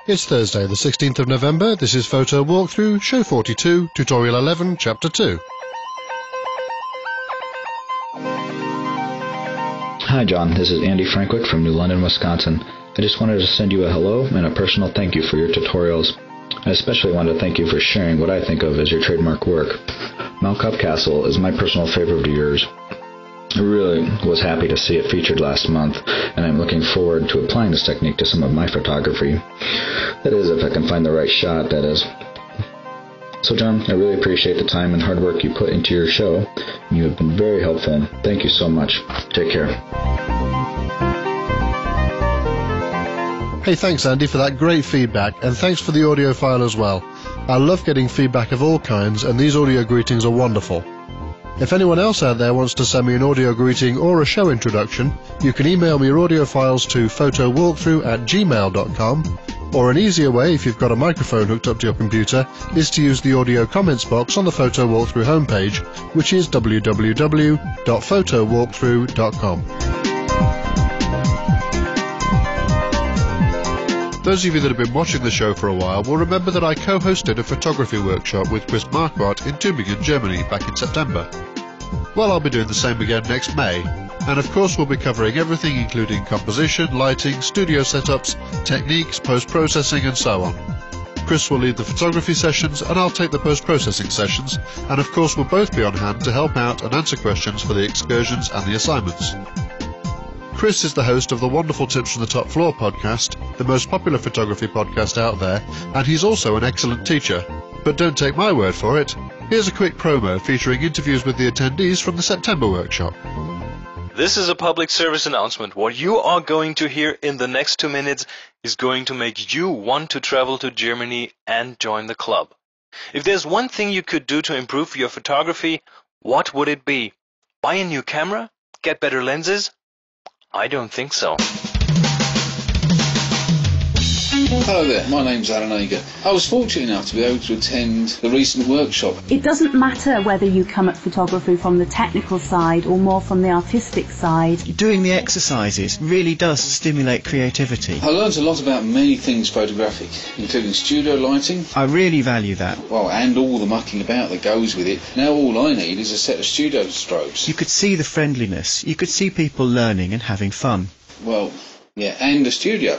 It's Thursday, the 16th of November. This is Photo Walkthrough, Show 42, Tutorial 11, Chapter 2. Hi John, this is Andy Frankwick from New London, Wisconsin. I just wanted to send you a hello and a personal thank you for your tutorials. I especially want to thank you for sharing what I think of as your trademark work. Mount Castle is my personal favorite of yours. I really was happy to see it featured last month, and I'm looking forward to applying this technique to some of my photography. That is, if I can find the right shot, that is. So John, I really appreciate the time and hard work you put into your show. You have been very helpful. Thank you so much. Take care. Hey, thanks Andy for that great feedback, and thanks for the audio file as well. I love getting feedback of all kinds, and these audio greetings are wonderful. If anyone else out there wants to send me an audio greeting or a show introduction, you can email me your audio files to photowalkthrough@gmail.com, or an easier way, if you've got a microphone hooked up to your computer, is to use the audio comments box on the Photo Walkthrough homepage, which is www.photowalkthrough.com. Those of you that have been watching the show for a while will remember that I co-hosted a photography workshop with Chris Marquardt in Tübingen, Germany back in September. Well, I'll be doing the same again next May, and of course we'll be covering everything including composition, lighting, studio setups, techniques, post-processing and so on. Chris will lead the photography sessions and I'll take the post-processing sessions, and of course we'll both be on hand to help out and answer questions for the excursions and the assignments. Chris is the host of the wonderful Tips from the Top Floor podcast, the most popular photography podcast out there, and he's also an excellent teacher. But don't take my word for it. Here's a quick promo featuring interviews with the attendees from the September workshop. This is a public service announcement. What you are going to hear in the next 2 minutes is going to make you want to travel to Germany and join the club. If there's one thing you could do to improve your photography, what would it be? Buy a new camera? Get better lenses? I don't think so. Hello there, my name's Alan Ager. I was fortunate enough to be able to attend the recent workshop. It doesn't matter whether you come at photography from the technical side or more from the artistic side. Doing the exercises really does stimulate creativity. I learned a lot about many things photographic, including studio lighting. I really value that. Well, and all the mucking about that goes with it. Now all I need is a set of studio strobes. You could see the friendliness. You could see people learning and having fun. Well, yeah, and a studio.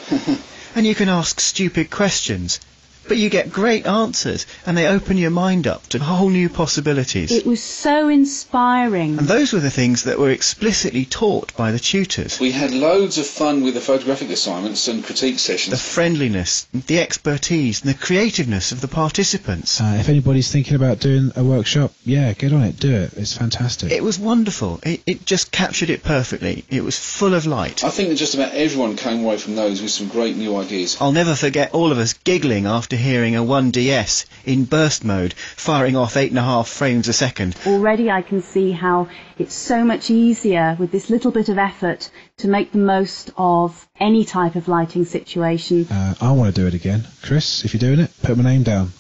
And you can ask stupid questions, but you get great answers, and they open your mind up to whole new possibilities. It was so inspiring. And those were the things that were explicitly taught by the tutors. We had loads of fun with the photographic assignments and critique sessions. The friendliness, the expertise, and the creativeness of the participants. If anybody's thinking about doing a workshop, yeah, get on it, do it. It's fantastic. It was wonderful. It just captured it perfectly. It was full of light. I think that just about everyone came away from those with some great new ideas. I'll never forget all of us giggling after hearing a 1DS in burst mode, firing off 8.5 frames a second. Already I can see how it's so much easier with this little bit of effort to make the most of any type of lighting situation. I want to do it again. Chris, if you're doing it, put my name down.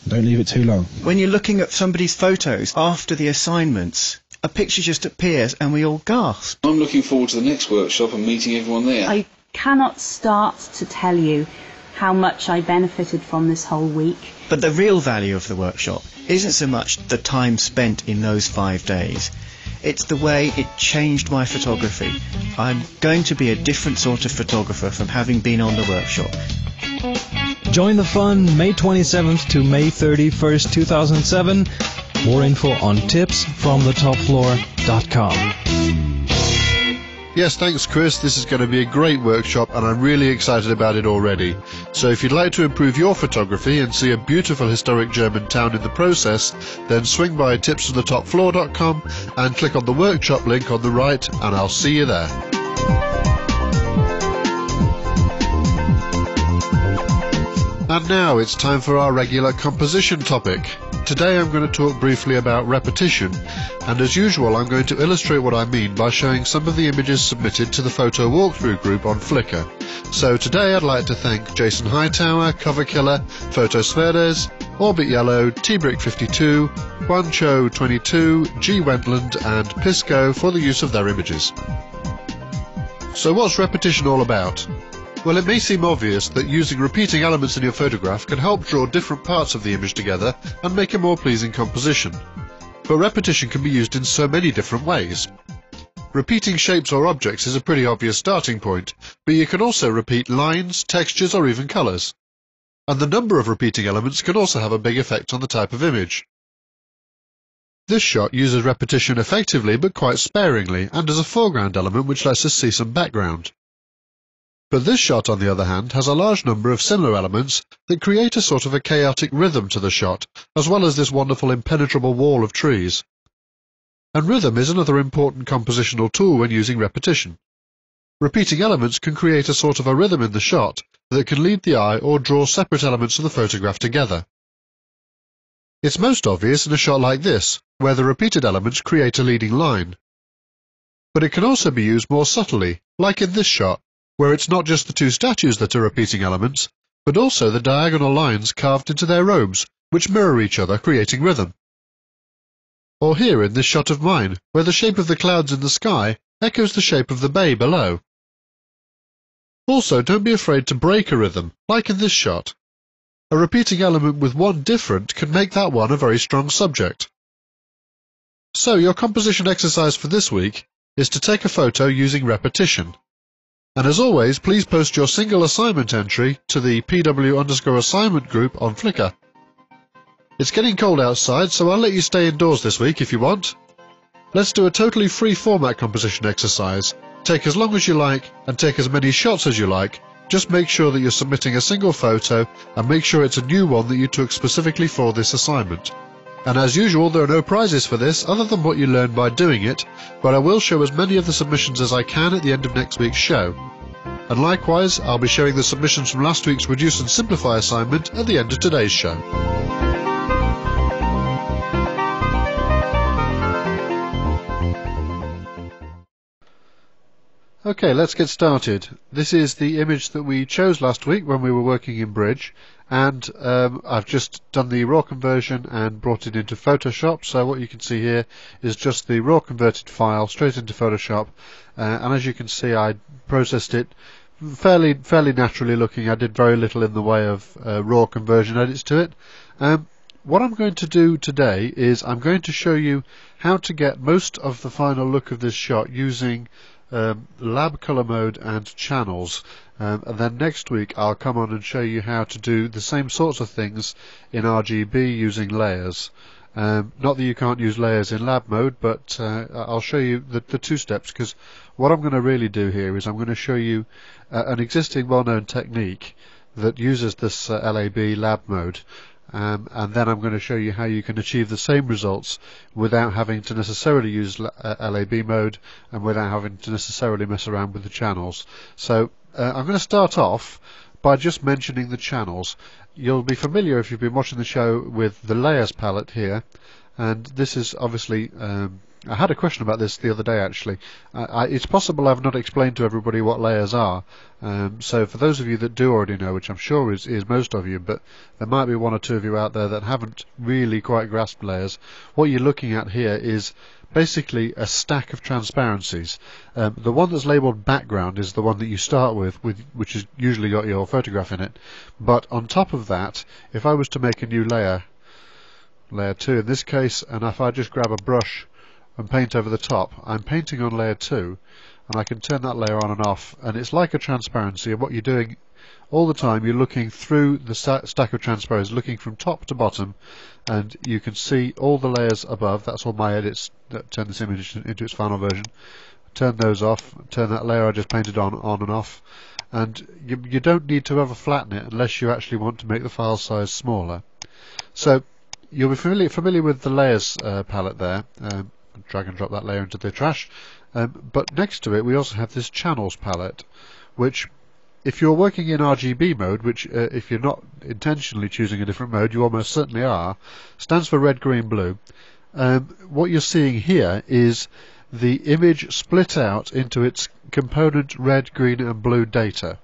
Don't leave it too long. When you're looking at somebody's photos after the assignments, a picture just appears and we all gasp. I'm looking forward to the next workshop and meeting everyone there. I cannot start to tell you how much I benefited from this whole week. But the real value of the workshop isn't so much the time spent in those 5 days. It's the way it changed my photography. I'm going to be a different sort of photographer from having been on the workshop. Join the fun May 27th to May 31st, 2007. More info on tipsfromthetopfloor.com. Yes, thanks Chris, this is going to be a great workshop and I'm really excited about it already. So if you'd like to improve your photography and see a beautiful historic German town in the process, then swing by tipsfromthetopfloor.com and click on the workshop link on the right and I'll see you there. And now it's time for our regular composition topic. Today I'm going to talk briefly about repetition, and as usual I'm going to illustrate what I mean by showing some of the images submitted to the Photo Walkthrough group on Flickr. So today I'd like to thank Jason Hightower, Cover Killer, Photosferes, Orbit Yellow, T-Brick52, Juancho22, G Wentland and Pisco for the use of their images. So what's repetition all about? Well, it may seem obvious that using repeating elements in your photograph can help draw different parts of the image together and make a more pleasing composition. But repetition can be used in so many different ways. Repeating shapes or objects is a pretty obvious starting point, but you can also repeat lines, textures, or even colours. And the number of repeating elements can also have a big effect on the type of image. This shot uses repetition effectively but quite sparingly, and as a foreground element which lets us see some background. But this shot, on the other hand, has a large number of similar elements that create a sort of a chaotic rhythm to the shot, as well as this wonderful impenetrable wall of trees. And rhythm is another important compositional tool when using repetition. Repeating elements can create a sort of a rhythm in the shot that can lead the eye or draw separate elements of the photograph together. It's most obvious in a shot like this, where the repeated elements create a leading line. But it can also be used more subtly, like in this shot, where it's not just the two statues that are repeating elements, but also the diagonal lines carved into their robes, which mirror each other, creating rhythm. Or here in this shot of mine, where the shape of the clouds in the sky echoes the shape of the bay below. Also, don't be afraid to break a rhythm, like in this shot. A repeating element with one different can make that one a very strong subject. So your composition exercise for this week is to take a photo using repetition. And as always, please post your single assignment entry to the PW_assignment group on Flickr. It's getting cold outside, so I'll let you stay indoors this week if you want. Let's do a totally free format composition exercise. Take as long as you like, and take as many shots as you like. Just make sure that you're submitting a single photo, and make sure it's a new one that you took specifically for this assignment. And as usual, there are no prizes for this other than what you learn by doing it, but I will show as many of the submissions as I can at the end of next week's show. And likewise, I'll be showing the submissions from last week's Reduce and Simplify assignment at the end of today's show. Okay, let's get started. This is the image that we chose last week when we were working in Bridge, and I've just done the raw conversion and brought it into Photoshop. So what you can see here is just the raw converted file straight into Photoshop, and as you can see, I processed it fairly naturally looking. I did very little in the way of raw conversion edits to it. What I'm going to do today is I'm going to show you how to get most of the final look of this shot using lab color mode and channels, and then next week I'll come on and show you how to do the same sorts of things in RGB using layers. Not that you can't use layers in lab mode, but I'll show you the two steps, because what I'm going to really do here is I'm going to show you an existing well-known technique that uses this LAB lab mode. And then I'm going to show you how you can achieve the same results without having to necessarily use LAB mode and without having to necessarily mess around with the channels. So I'm going to start off by just mentioning the channels. You'll be familiar if you've been watching the show with the layers palette here, and this is obviously I had a question about this the other day actually. It's possible I've not explained to everybody what layers are, so for those of you that do already know, which I'm sure is most of you, but there might be one or two of you out there that haven't really quite grasped layers, what you're looking at here is basically a stack of transparencies. The one that's labelled background is the one that you start with which has usually got your photograph in it, but on top of that, if I was to make a new layer 2 in this case, and if I just grab a brush and paint over the top, I'm painting on layer 2, and I can turn that layer on and off, and it's like a transparency, and what you're doing all the time, you're looking through the stack of transparencies, looking from top to bottom, and you can see all the layers above. That's all my edits that turn this image into its final version. Turn those off, turn that layer I just painted on and off, and you don't need to ever flatten it unless you actually want to make the file size smaller. So you'll be familiar with the layers palette there. Drag and drop that layer into the trash, but next to it we also have this channels palette, which if you're working in RGB mode, which if you're not intentionally choosing a different mode, you almost certainly are, stands for red, green, blue. What you're seeing here is the image split out into its component red, green and blue data.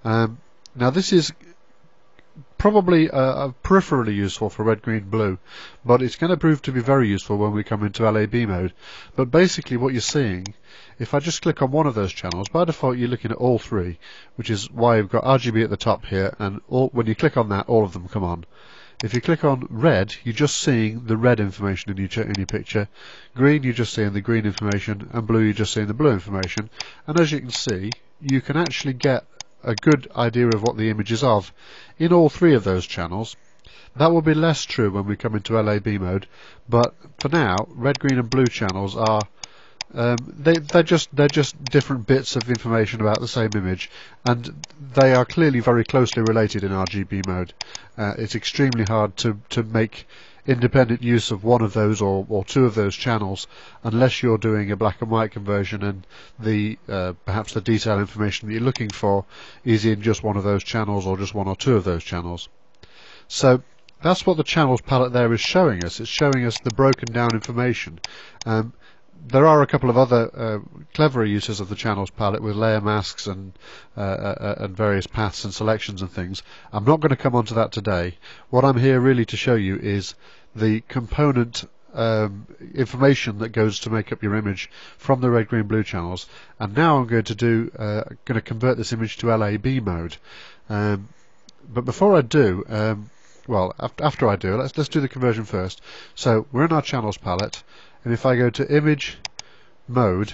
Now this is probably peripherally useful for red, green, blue, but it's going to prove to be very useful when we come into LAB mode. But basically what you're seeing, if I just click on one of those channels, by default you're looking at all three, which is why you've got RGB at the top here, and when you click on that, all of them come on. If you click on red, you're just seeing the red information in your picture. Green, you're just seeing the green information, and blue, you're just seeing the blue information. And as you can see, you can actually get a good idea of what the image is of in all three of those channels. That will be less true when we come into LAB mode, but for now, red, green, and blue channels are they're just different bits of information about the same image, and they are clearly very closely related in RGB mode. It's extremely hard to make independent use of one of those or two of those channels unless you're doing a black and white conversion and the perhaps the detail information that you're looking for is in just one of those channels or just one or two of those channels. So that's what the channels palette there is showing us. It's showing us the broken down information. There are a couple of other cleverer uses of the channels palette with layer masks and various paths and selections and things. I'm not going to come onto that today. What I'm here really to show you is the component information that goes to make up your image from the red, green, blue channels. And now I'm going to convert this image to LAB mode. But before I do, well, after I do, let's do the conversion first. So we're in our channels palette. And if I go to image mode,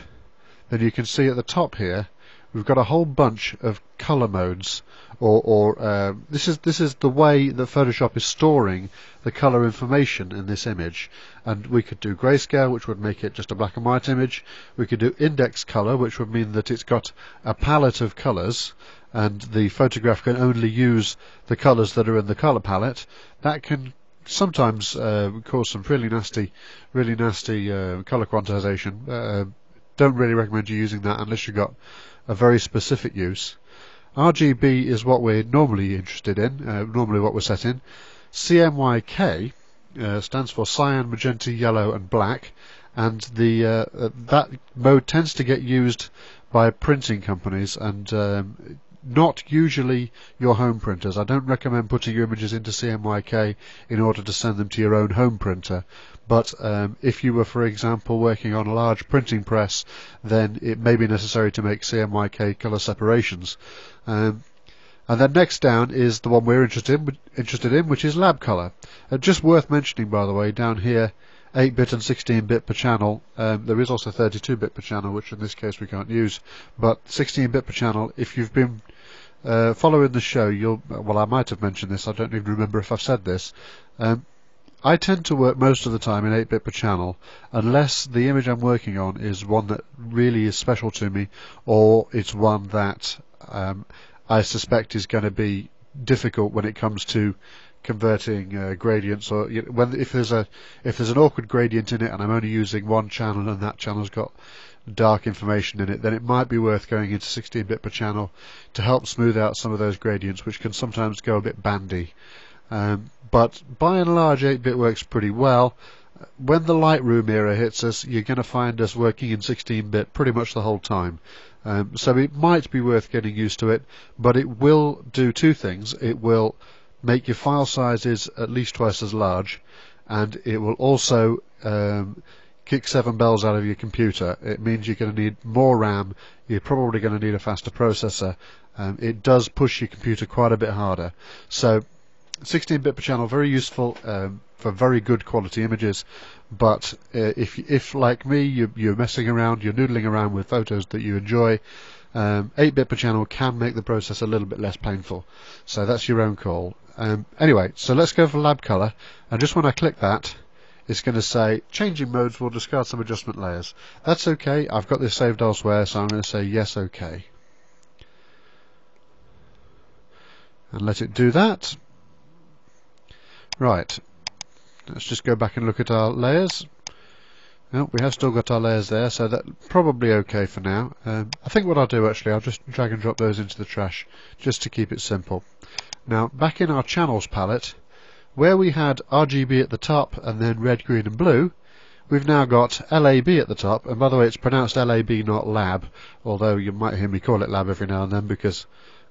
then you can see at the top here we've got a whole bunch of color modes, or this is the way that Photoshop is storing the color information in this image. And we could do grayscale, which would make it just a black and white image. We could do index color, which would mean that it's got a palette of colors and the photograph can only use the colors that are in the color palette. That can sometimes cause some really nasty color quantization. Don't really recommend you using that unless you've got a very specific use. RGB is what we're normally interested in, normally what we're set in. CMYK stands for cyan, magenta, yellow and black, and that mode tends to get used by printing companies and not usually your home printers. I don't recommend putting your images into CMYK in order to send them to your own home printer, but if you were, for example, working on a large printing press, then it may be necessary to make CMYK color separations. And then next down is the one we're interested in, which is lab color. Just worth mentioning, by the way, down here, 8-bit and 16-bit per channel. There is also 32-bit per channel, which in this case we can't use, but 16-bit per channel. If you've been following the show, well, I might have mentioned this, I don't even remember if I've said this. I tend to work most of the time in 8-bit per channel unless the image I'm working on is one that really is special to me, or it's one that I suspect is going to be difficult when it comes to converting gradients, or if there's an awkward gradient in it and I'm only using one channel and that channel's got dark information in it, then it might be worth going into 16-bit per channel to help smooth out some of those gradients, which can sometimes go a bit bandy. But by and large, 8-bit works pretty well. When the Lightroom era hits us, you're going to find us working in 16-bit pretty much the whole time. So it might be worth getting used to it, but it will do two things. It will make your file sizes at least twice as large, and it will also kick 7 bells out of your computer. It means you're going to need more RAM, you're probably going to need a faster processor. It does push your computer quite a bit harder. So 16-bit per channel, very useful for very good quality images, but if like me, you're messing around, you're noodling around with photos that you enjoy, 8-bit per channel can make the process a little bit less painful. So that's your own call. Anyway, so let's go for lab color, and just when I click that, it's going to say changing modes will discard some adjustment layers. That's okay, I've got this saved elsewhere, so I'm going to say yes, okay, and let it do that. Right, let's just go back and look at our layers. Well, we have still got our layers there, so that's probably okay for now. I think what I'll do actually, I'll just drag and drop those into the trash just to keep it simple. Now, back in our channels palette, where we had RGB at the top and then red, green and blue, we've now got LAB at the top, and by the way, it's pronounced LAB, not lab, although you might hear me call it lab every now and then because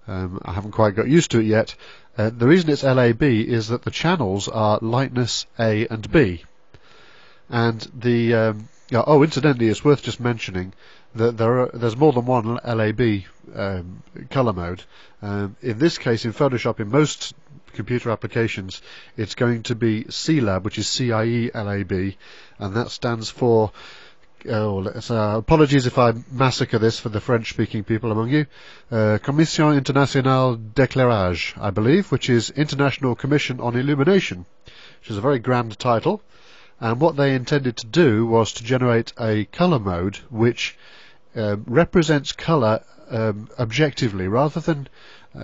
I haven't quite got used to it yet. The reason it's LAB is that the channels are lightness A and B. And incidentally, it's worth just mentioning that there's more than one LAB colour mode. In this case, in Photoshop, in most computer applications, it's going to be CLAB, which is CIE LAB, and that stands for, apologies if I massacre this for the French-speaking people among you, Commission Internationale d'Éclairage, I believe, which is International Commission on Illumination, which is a very grand title. And what they intended to do was to generate a colour mode which represents colour objectively, rather than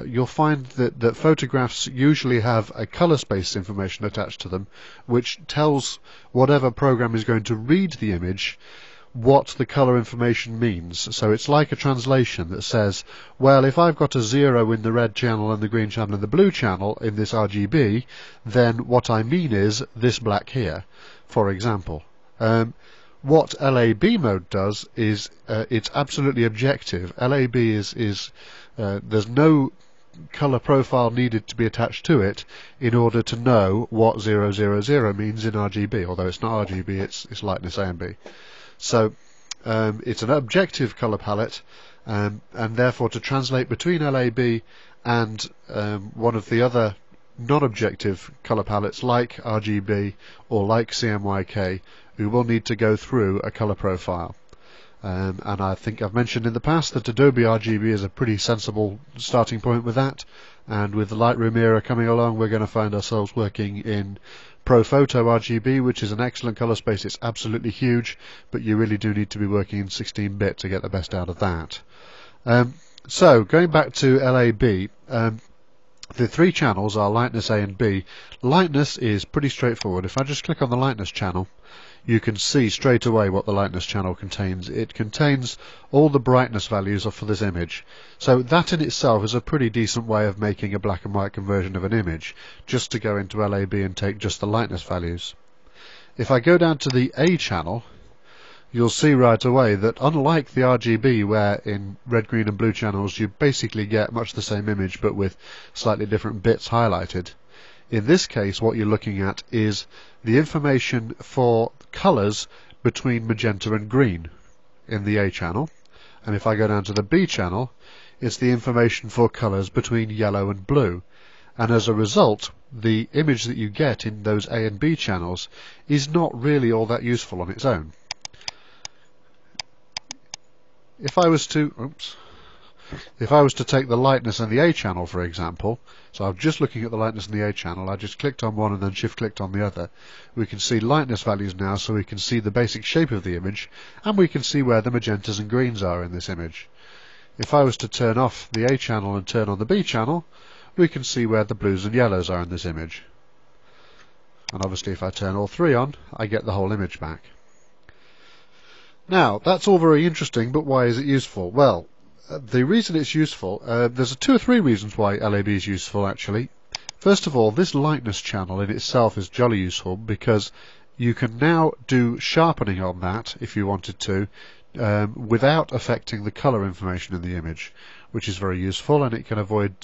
you'll find that photographs usually have a colour space information attached to them, which tells whatever program is going to read the image what the colour information means. So it's like a translation that says, well, if I've got a 0 in the red channel and the green channel and the blue channel in this RGB, then what I mean is this black here, for example. What LAB mode does is it's absolutely objective. LAB is there's no colour profile needed to be attached to it in order to know what 000 means in RGB, although it's not RGB, it's lightness A and B. So it's an objective colour palette, and therefore to translate between LAB and one of the other non-objective colour palettes like RGB or like CMYK, we will need to go through a colour profile. And I think I've mentioned in the past that Adobe RGB is a pretty sensible starting point with that, and with the Lightroom era coming along, we're going to find ourselves working in ProPhoto RGB, which is an excellent colour space. It's absolutely huge, but you really do need to be working in 16-bit to get the best out of that. So going back to LAB, the three channels are lightness A and B. Lightness is pretty straightforward. If I just click on the lightness channel, you can see straight away what the lightness channel contains. It contains all the brightness values for this image. So that in itself is a pretty decent way of making a black and white conversion of an image, just to go into LAB and take just the lightness values. If I go down to the A channel, you'll see right away that unlike the RGB, where in red, green and blue channels you basically get much the same image but with slightly different bits highlighted, in this case what you're looking at is the information for colours between magenta and green in the A channel, and if I go down to the B channel, it's the information for colours between yellow and blue. And as a result, the image that you get in those A and B channels is not really all that useful on its own. If I was to take the lightness in the A channel, for example, so I'm just looking at the lightness in the A channel, I just clicked on one and then shift clicked on the other, we can see lightness values now, so we can see the basic shape of the image, and we can see where the magentas and greens are in this image. If I was to turn off the A channel and turn on the B channel, we can see where the blues and yellows are in this image. And obviously if I turn all three on, I get the whole image back. Now, that's all very interesting, but why is it useful? Well, the reason it's useful, there's 2 or 3 reasons why LAB is useful actually. First of all, this lightness channel in itself is jolly useful because you can now do sharpening on that if you wanted to, without affecting the colour information in the image, which is very useful, and it can avoid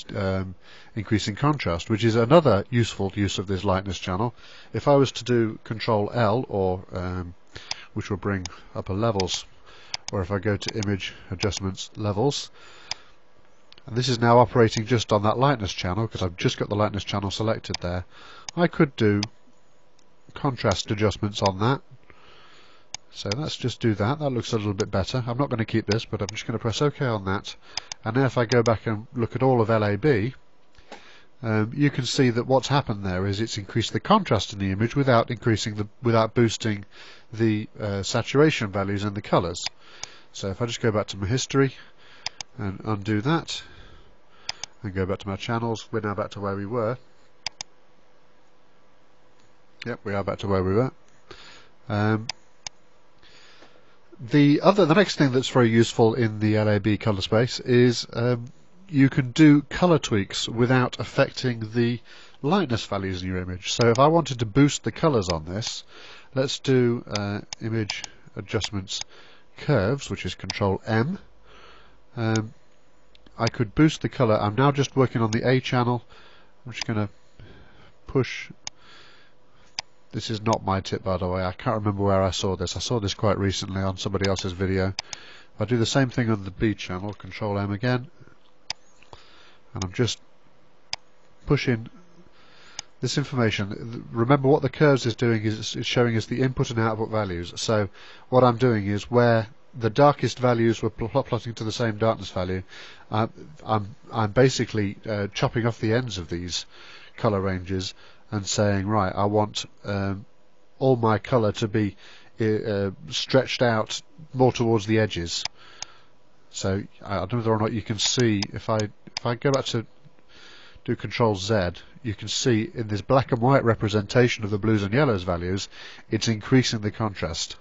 increasing contrast, which is another useful use of this lightness channel. If I was to do Control L, or which will bring up a levels, or if I go to image adjustments levels, and this is now operating just on that lightness channel because I've just got the lightness channel selected there, I could do contrast adjustments on that. So let's just do that. That looks a little bit better. I'm not going to keep this, but I'm just going to press OK on that. And now if I go back and look at all of LAB, you can see that what's happened there is it's increased the contrast in the image without boosting the saturation values in the colours. So if I just go back to my history and undo that and go back to my channels, we're now back to where we were. Yep, we are back to where we were. The next thing that's very useful in the LAB colour space is you can do colour tweaks without affecting the lightness values in your image. So if I wanted to boost the colours on this, let's do image adjustments curves, which is Control M. I could boost the colour. I'm now just working on the A channel. I'm just going to push. This is not my tip, by the way. I can't remember where I saw this. I saw this quite recently on somebody else's video. I do the same thing on the B channel. Control M again, and I'm just pushing this information. Remember, what the curves is doing is it's showing us the input and output values. So what I'm doing is, where the darkest values were plotting to the same darkness value, I'm basically chopping off the ends of these color ranges and saying, right, I want all my colour to be stretched out more towards the edges. So I don't know whether or not you can see, if I go back to do Control Z, you can see in this black and white representation of the blues and yellows values, it's increasing the contrast.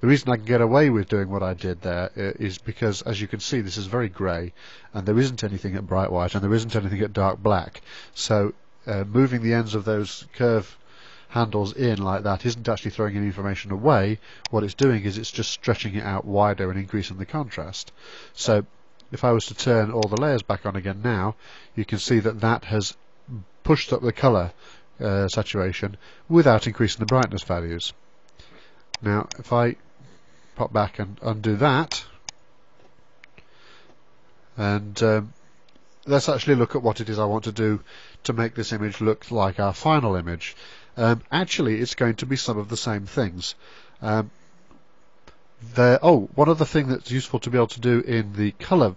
The reason I can get away with doing what I did there is because, as you can see, this is very grey, and there isn't anything at bright white, and there isn't anything at dark black. So moving the ends of those curve handles in like that isn't actually throwing any information away. What it's doing is it's just stretching it out wider and increasing the contrast. So if I was to turn all the layers back on again now, you can see that that has pushed up the colour saturation without increasing the brightness values. Now if I pop back and undo that, and let's actually look at what it is I want to do to make this image look like our final image. Actually, it's going to be some of the same things. One other thing that's useful to be able to do in the colour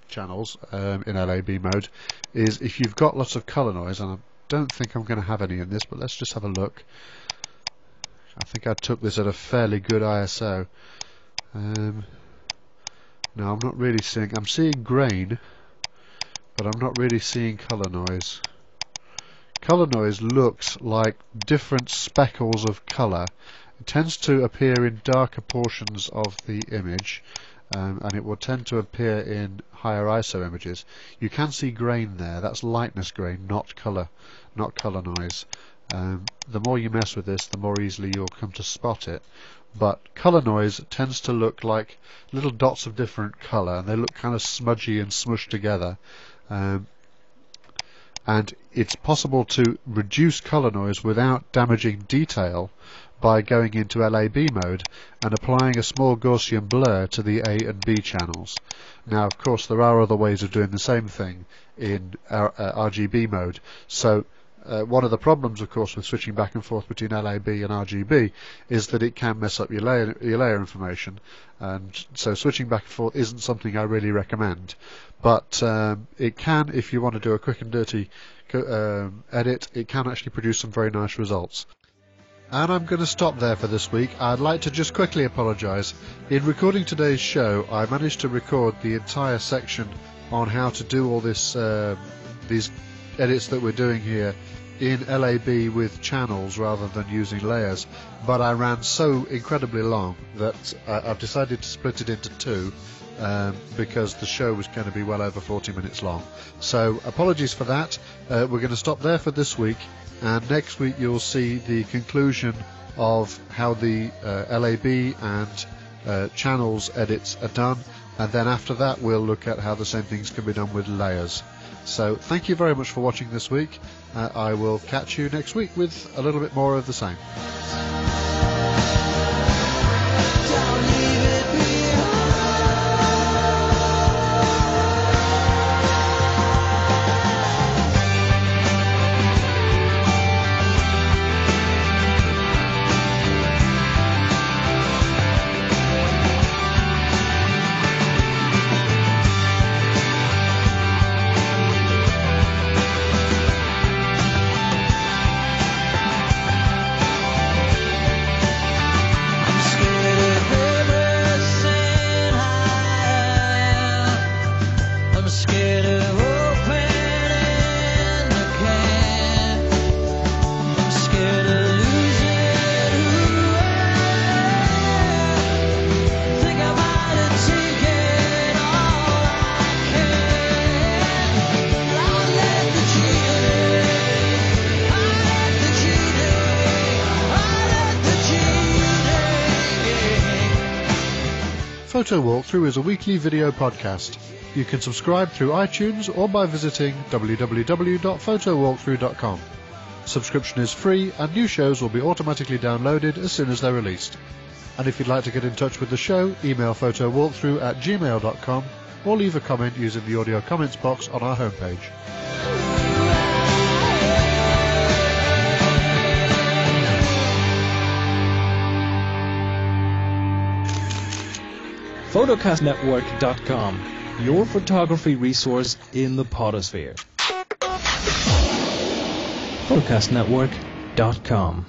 channels in LAB mode is, if you've got lots of colour noise, and I don't think I'm going to have any in this, but let's just have a look. I think I took this at a fairly good ISO. No, I'm not really seeing. I'm seeing grain, but I'm not really seeing colour noise. Colour noise looks like different speckles of colour. It tends to appear in darker portions of the image, and it will tend to appear in higher ISO images. You can see grain there. That's lightness grain, not colour noise. The more you mess with this, the more easily you'll come to spot it. But colour noise tends to look like little dots of different colour, and they look kind of smudgy and smushed together. And it's possible to reduce colour noise without damaging detail by going into LAB mode and applying a small Gaussian blur to the A and B channels. Now, of course, there are other ways of doing the same thing in RGB mode. So one of the problems, of course, with switching back and forth between LAB and RGB is that it can mess up your layer information, and so switching back and forth isn't something I really recommend. But it can, if you want to do a quick and dirty edit, it can actually produce some very nice results. And I'm going to stop there for this week. I'd like to just quickly apologise. In recording today's show, I managed to record the entire section on how to do all this these edits that we're doing here in LAB with channels rather than using layers, but I ran so incredibly long that I've decided to split it into two, because the show was going to be well over 40 minutes long. So apologies for that. We're going to stop there for this week, and next week you'll see the conclusion of how the LAB and channels edits are done, and then after that we'll look at how the same things can be done with layers. So thank you very much for watching this week. I will catch you next week with a little bit more of the same. Scared of heaven. Photo Walkthrough is a weekly video podcast. You can subscribe through iTunes or by visiting www.photowalkthrough.com. Subscription is free and new shows will be automatically downloaded as soon as they're released. And if you'd like to get in touch with the show, email photowalkthrough@gmail.com or leave a comment using the audio comments box on our homepage. Photocastnetwork.com, your photography resource in the podosphere. Photocastnetwork.com